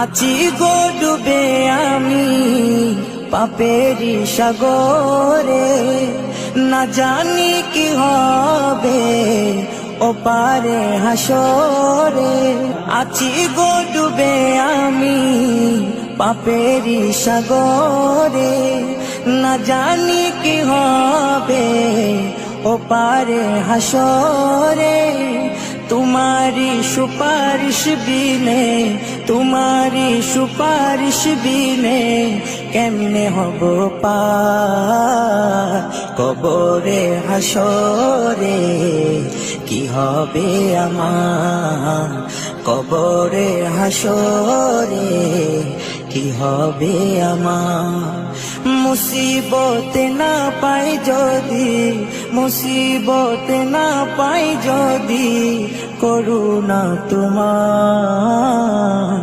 আছি গো ডুবে আমি পাপেরি সাগরে, না জানি কি হবে ও পারে হাসরে। আছি গো ডুবে আমি পাপেরি সাগরে, না জানি কি হবে ও পারে হাসরে। तुम्हारी सुपारिश बिने, तुम्हारी सुपारिश बिने केमने हब पार कबरे हासरे। কি হবে আমার কবরে হাসরে, কি হবে আমার। মুসিবতে না পাই যদি, মুসিবতে না পাই যদি করুণা তোমার।